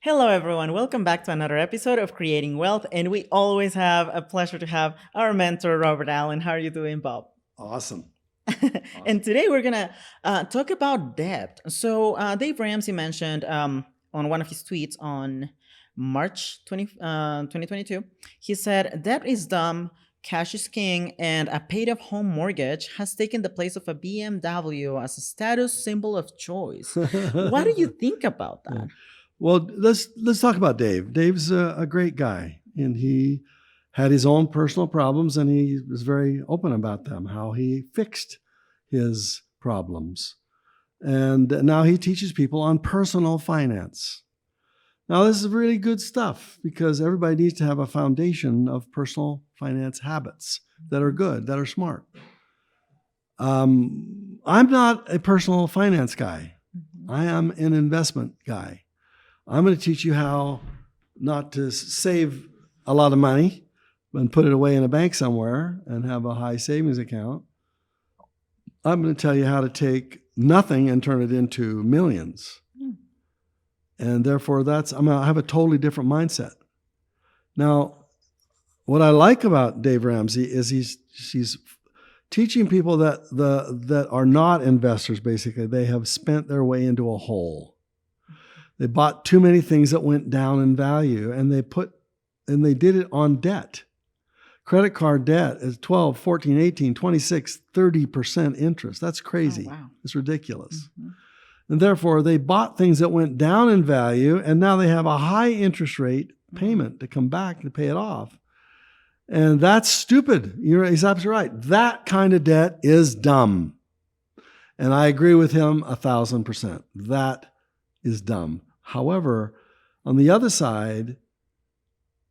Hello, everyone. Welcome back to another episode of Creating Wealth. And we always have a pleasure to have our mentor, Robert Allen. How are you doing, Bob? Awesome. And Awesome. today we're going to talk about debt. So, Dave Ramsey mentioned on one of his tweets on March 2022, he said, "Debt is dumb, cash is king, and a paid off home mortgage has taken the place of a BMW as a status symbol of choice." What do you think about Yeah. that? Well, let's talk about Dave. Dave's a great guy, and he had his own personal problems, and he was very open about them, how he fixed his problems. And now he teaches people on personal finance. Now, this is really good stuff because everybody needs to have a foundation of personal finance habits that are good, that are smart. I'm not a personal finance guy. I am an investment guy. I'm going to teach you how not to save a lot of money and put it away in a bank somewhere and have a high savings account. I'm going to tell you how to take nothing and turn it into millions. And therefore, I have a totally different mindset. Now, what I like about Dave Ramsey is he's teaching people that are not investors. Basically, they have spent their way into a hole. They bought too many things that went down in value, and they did it on debt. Credit card debt is 12, 14, 18, 26, 30% interest. That's crazy. Oh, wow. It's ridiculous. Mm-hmm. And therefore, they bought things that went down in value, and now they have a high interest rate payment to come back to pay it off. And that's stupid. He's absolutely right. That kind of debt is dumb. And I agree with him 1,000%. That is dumb. However, on the other side,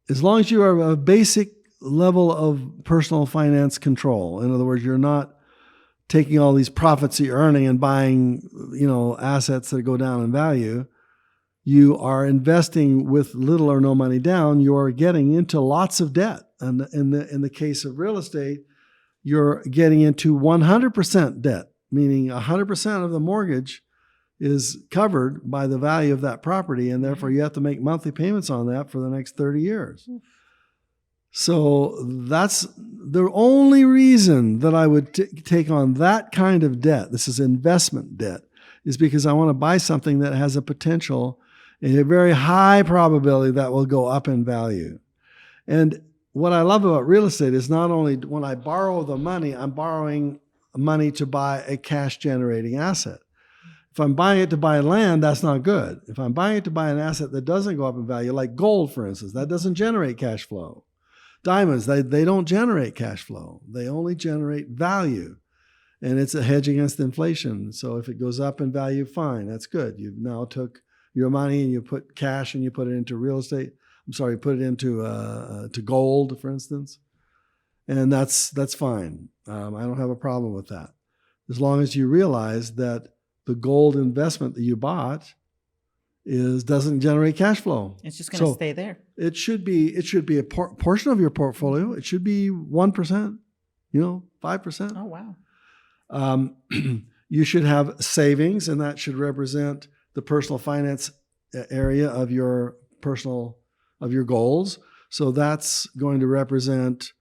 as long as you have a basic level of personal finance control, in other words, you're not taking all these profits that you're earning and buying, assets that go down in value, you are investing with little or no money down, you are getting into lots of debt. And in the case of real estate, you're getting into 100% debt, meaning 100% of the mortgage is covered by the value of that property, and therefore you have to make monthly payments on that for the next 30 years. So that's the only reason that I would take on that kind of debt. This is investment debt, is because I want to buy something that has a potential, a very high probability that will go up in value. And what I love about real estate is not only when I borrow the money, I'm borrowing money to buy a cash generating asset. If I'm buying it to buy land, that's not good. If I'm buying it to buy an asset that doesn't go up in value, like gold, for instance, that doesn't generate cash flow. Diamonds, they don't generate cash flow. They only generate value. And it's a hedge against inflation. So if it goes up in value, fine, that's good. You've now took your money and you put cash and you put it into real estate. Put it into to gold, for instance. And that's fine. I don't have a problem with that. As long as you realize that the gold investment that you bought doesn't generate cash flow. It's just going to stay there. It should be a portion of your portfolio. It should be 1%, 5%. Oh, wow. You should have savings, and that should represent the personal finance area of your goals. So that's going to represent,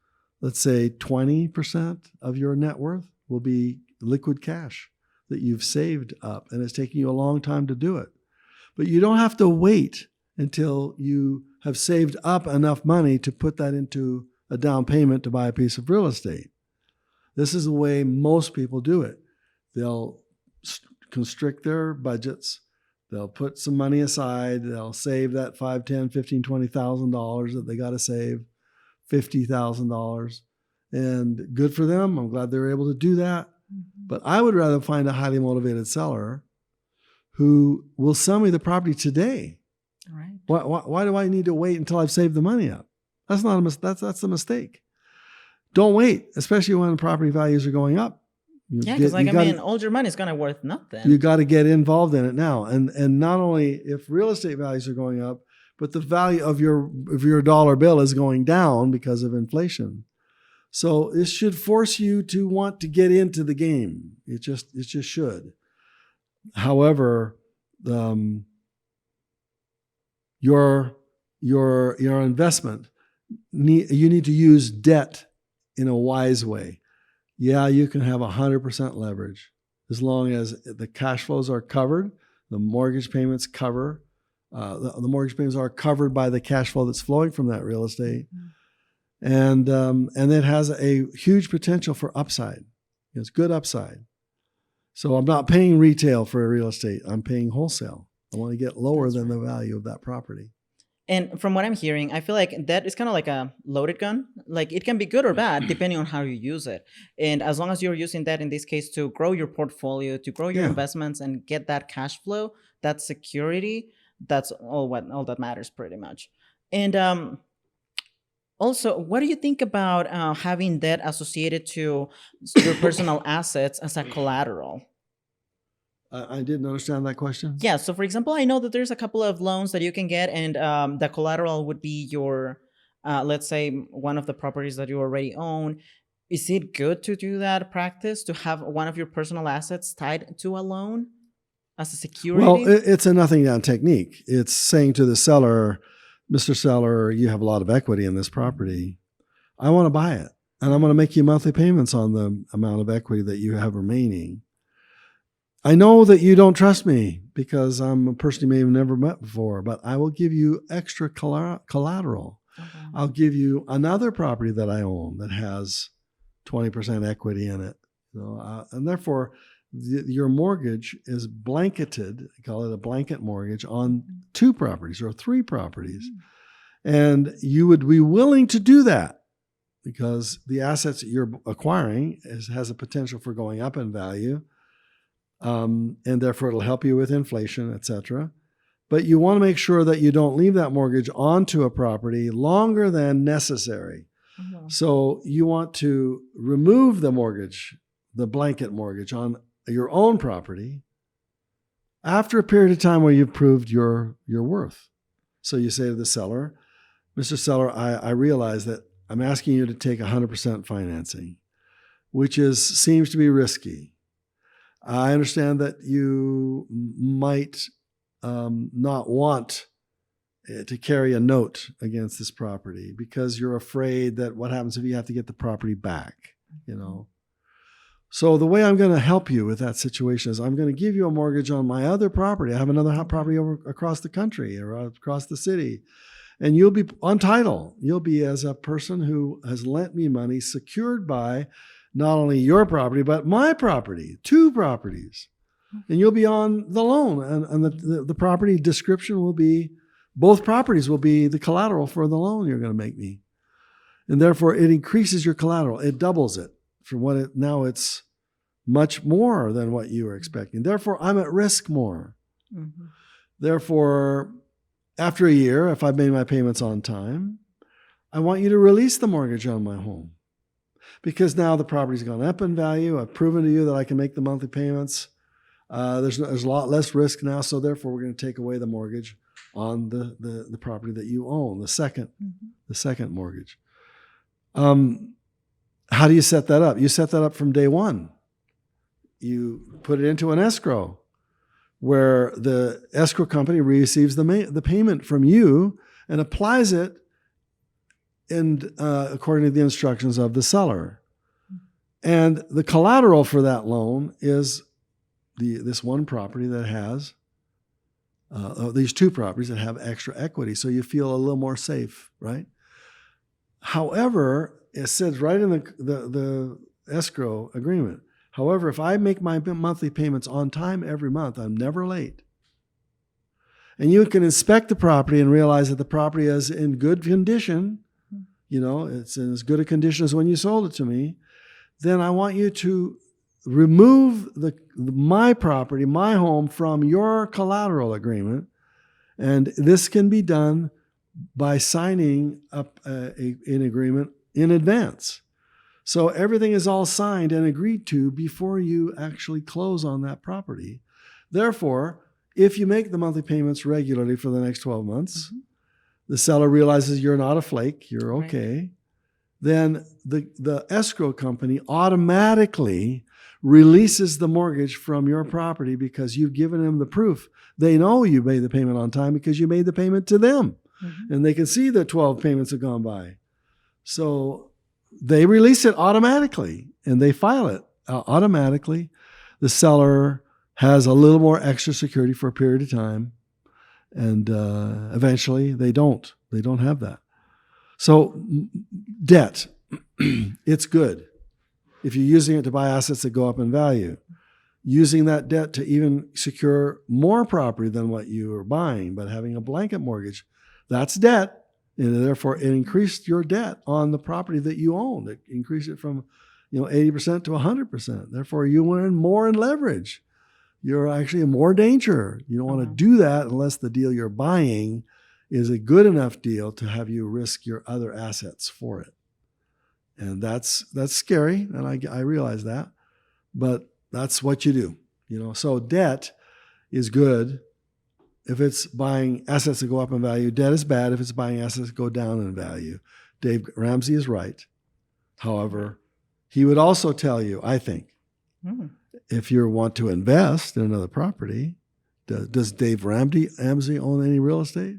let's say, 20% of your net worth will be liquid cash that you've saved up, and it's taking you a long time to do it. But you don't have to wait until you have saved up enough money to put that into a down payment to buy a piece of real estate. This is the way most people do it. They'll constrict their budgets. They'll put some money aside. They'll save that $5, $10, $15, $20,000 that they got to save, $50,000. And good for them. I'm glad they were able to do that. But I would rather find a highly motivated seller who will sell me the property today. All right. Why do I need to wait until I've saved the money up? That's not that's the mistake. Don't wait, especially when property values are going up. Because all your money is going to worth nothing. You got to get involved in it now. And not only if real estate values are going up, but the value of your dollar bill is going down because of inflation. So this should force you to want to get into the game. It just should. However, your investment, you need to use debt in a wise way. Yeah, you can have 100% leverage as long as the cash flows are covered, the mortgage payments cover, the mortgage payments are covered by the cash flow that's flowing from that real estate, and it has a huge potential for upside. It's good upside. So I'm not paying retail for real estate. I'm paying wholesale. I want to get lower than the value of that property. And from what I'm hearing, I feel like that is kind of like a loaded gun. Like it can be good or bad depending on how you use it. And as long as you're using that in this case to grow your portfolio, to grow your Yeah. investments and get that cash flow, that security, that's all that matters pretty much. And also, what do you think about having debt associated to your personal assets as a collateral? I didn't understand that question. Yeah. So, for example, I know that there's a couple of loans that you can get, and the collateral would be your, let's say, one of the properties that you already own. Is it good to do that practice to have one of your personal assets tied to a loan as a security? Well, it's a nothing down technique. It's saying to the seller, Mr. Seller, you have a lot of equity in this property. I want to buy it, and I'm going to make you monthly payments on the amount of equity that you have remaining. I know that you don't trust me because I'm a person you may have never met before, but I will give you extra collateral. Okay. I'll give you another property that I own that has 20% equity in it. And therefore, your mortgage is blanketed, call it a blanket mortgage, on 2 properties or 3 properties. And you would be willing to do that because the assets that you're acquiring has a potential for going up in value. And therefore it'll help you with inflation, et cetera. But you want to make sure that you don't leave that mortgage onto a property longer than necessary. Mhm. So you want to remove the mortgage, the blanket mortgage on your own property after a period of time where you've proved your worth. So you say to the seller, Mr. Seller, I realize that I'm asking you to take 100% financing, which seems to be risky. I understand that you might not want to carry a note against this property because you're afraid that what happens if you have to get the property back, So the way I'm going to help you with that situation is I'm going to give you a mortgage on my other property. I have another property over across the country or across the city. And you'll be on title. You'll be as a person who has lent me money secured by not only your property, but my property, 2 properties. And you'll be on the loan. And the property description will be, both properties will be the collateral for the loan you're going to make me. And therefore, it increases your collateral. It doubles it from what now it's much more than what you were expecting. Therefore, I'm at risk more. Mm-hmm. Therefore, after a year, if I've made my payments on time, I want you to release the mortgage on my home. Because now the property's gone up in value. I've proven to you that I can make the monthly payments. There's a lot less risk now, so therefore we're going to take away the mortgage on the property that you own, the second mortgage. How do you set that up? You set that up from day one. You put it into an escrow where the escrow company receives the payment from you and applies it according to the instructions of the seller. And the collateral for that loan is this one property that has, these 2 properties that have extra equity. So you feel a little more safe, right? However, it says right in the escrow agreement, however, if I make my monthly payments on time every month, I'm never late. And you can inspect the property and realize that the property is in good condition. It's in as good a condition as when you sold it to me. Then I want you to remove my property, my home, from your collateral agreement. And this can be done by signing up an agreement in advance. So everything is all signed and agreed to before you actually close on that property. Therefore, if you make the monthly payments regularly for the next 12 months, the seller realizes you're not a flake, you're okay, then the escrow company automatically releases the mortgage from your property because you've given them the proof. They know you made the payment on time because you made the payment to them. Mm-hmm. And they can see that 12 payments have gone by. So they release it automatically and they file it automatically. The seller has a little more extra security for a period of time. And eventually they don't have that. So debt, it's good. If you're using it to buy assets that go up in value, using that debt to even secure more property than what you are buying, but having a blanket mortgage, that's debt. And therefore it increased your debt on the property that you own. It increased it from 80% to 100%. Therefore you earn more in leverage. You're actually in more danger. You don't want to do that unless the deal you're buying is a good enough deal to have you risk your other assets for it. And that's scary, and I realize that, but that's what you do. So debt is good if it's buying assets that go up in value. Debt is bad if it's buying assets that go down in value. Dave Ramsey is right. However, he would also tell you, I think, if you want to invest in another property, does Dave Ramsey own any real estate?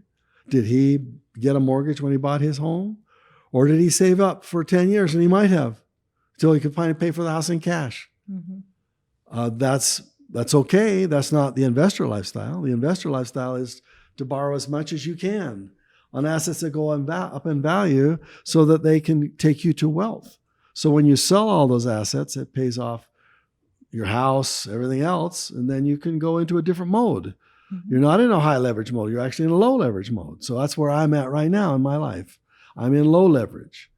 Did he get a mortgage when he bought his home? Or did he save up for 10 years? And he might have, until he could finally pay for the house in cash. Mm-hmm. That's okay. That's not the investor lifestyle. The investor lifestyle is to borrow as much as you can on assets that go up in value so that they can take you to wealth. So when you sell all those assets, it pays off your house, everything else, and then you can go into a different mode. Mm-hmm. You're not in a high leverage mode. You're actually in a low leverage mode. So that's where I'm at right now in my life. I'm in low leverage,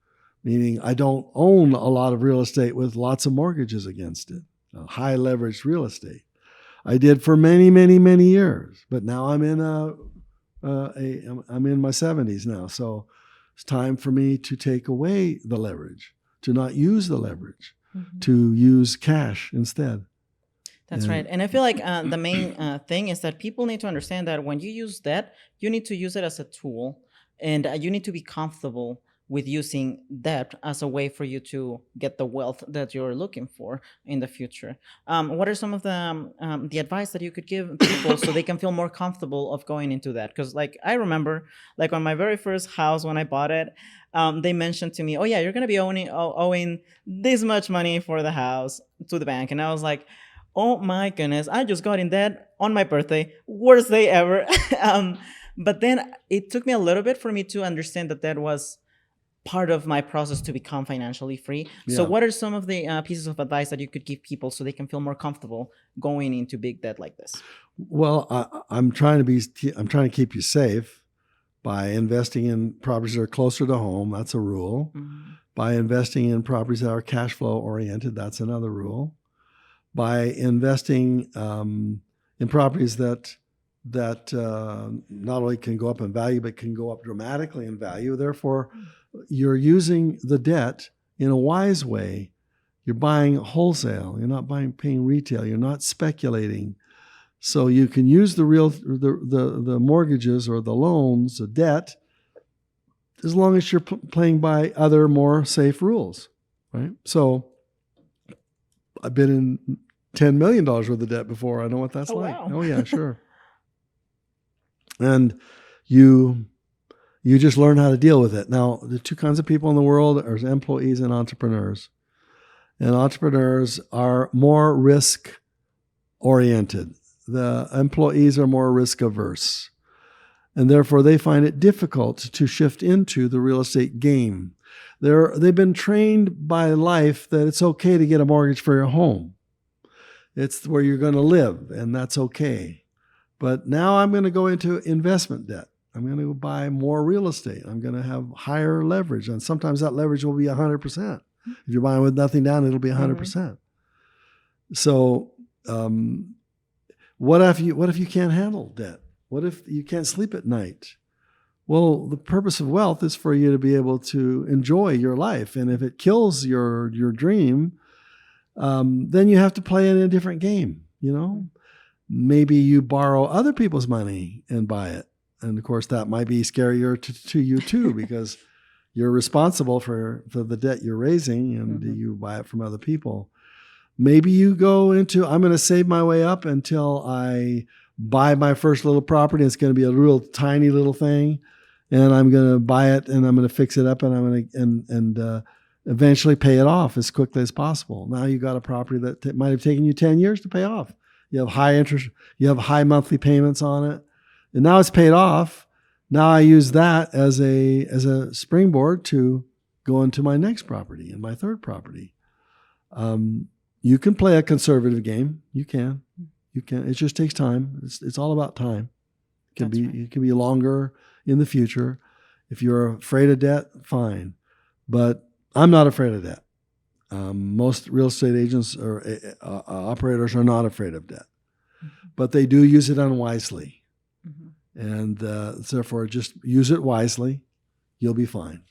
meaning I don't own a lot of real estate with lots of mortgages against it. High leveraged real estate. I did for many, many, many years, but now I'm in I'm in my 70s now. So it's time for me to take away the leverage, to not use the leverage, to use cash instead. That's right. And I feel like the main thing is that people need to understand that when you use debt, you need to use it as a tool, and you need to be comfortable with using debt as a way for you to get the wealth that you're looking for in the future. What are some of the advice that you could give people so they can feel more comfortable of going into that? Because I remember on my very first house when I bought it, they mentioned to me, oh yeah, you're going to be owing this much money for the house to the bank. And I was like, oh my goodness, I just got in debt on my birthday, worst day ever. But then it took me a little bit for me to understand that was part of my process to become financially free. Yeah. So what are some of the pieces of advice that you could give people so they can feel more comfortable going into big debt like this? Well, I'm trying to keep you safe by investing in properties that are closer to home. That's a rule. Mm-hmm. By investing in properties that are cash flow oriented. That's another rule. By investing in properties that not only can go up in value, but can go up dramatically in value. Therefore, you're using the debt in a wise way. You're buying wholesale. You're not paying retail. You're not speculating. So you can use the mortgages or the loans, the debt, as long as you're playing by other more safe rules, right? So I've been in $10 million worth of debt before. I know what that's like. Wow. Oh yeah, sure. And you just learn how to deal with it. Now, the two kinds of people in the world are employees and entrepreneurs. And entrepreneurs are more risk oriented. The employees are more risk averse. And therefore, they find it difficult to shift into the real estate game. They've been trained by life that it's okay to get a mortgage for your home. It's where you're going to live, and that's okay. But now I'm going to go into investment debt. I'm going to buy more real estate. I'm going to have higher leverage. And sometimes that leverage will be 100%. If you're buying with nothing down, it'll be 100%. Mm-hmm. So what if you can't handle debt? What if you can't sleep at night? Well, the purpose of wealth is for you to be able to enjoy your life. And if it kills your dream, then you have to play in a different game, Maybe you borrow other people's money and buy it. And of course, that might be scarier to you too, because you're responsible for the debt you're raising and you buy it from other people. Maybe you go into, I'm going to save my way up until I buy my first little property. It's going to be a real tiny little thing, and I'm going to buy it and I'm going to fix it up, and I'm going to eventually pay it off as quickly as possible. Now you got a property that might have taken you 10 years to pay off. You have high interest, you have high monthly payments on it, and now it's paid off. Now I use that as a springboard to go into my next property and my third property. You can play a conservative game. You can. It just takes time. It's all about time. It can be longer in the future. If you're afraid of debt, fine. But I'm not afraid of debt. Most real estate agents or operators are not afraid of debt, but they do use it unwisely. And therefore, just use it wisely. You'll be fine.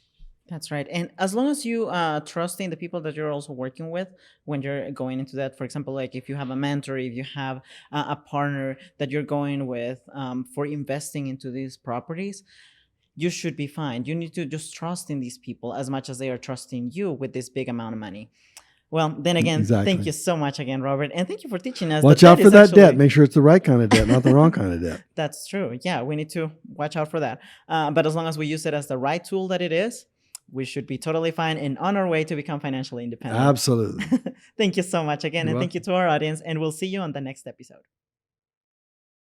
That's right. And as long as you trust in the people that you're also working with when you're going into that, for example, like if you have a mentor, if you have a partner that you're going with for investing into these properties, you should be fine. You need to just trust in these people as much as they are trusting you with this big amount of money. Well, then again, Exactly. thank you so much again, Robert. And thank you for teaching us. Watch out for that debt. Make sure it's the right kind of debt, not the wrong kind of debt. That's true. Yeah, we need to watch out for that. But as long as we use it as the right tool that it is, we should be totally fine and on our way to become financially independent. Absolutely. Thank you so much again. You're and thank you to our audience. And we'll see you on the next episode.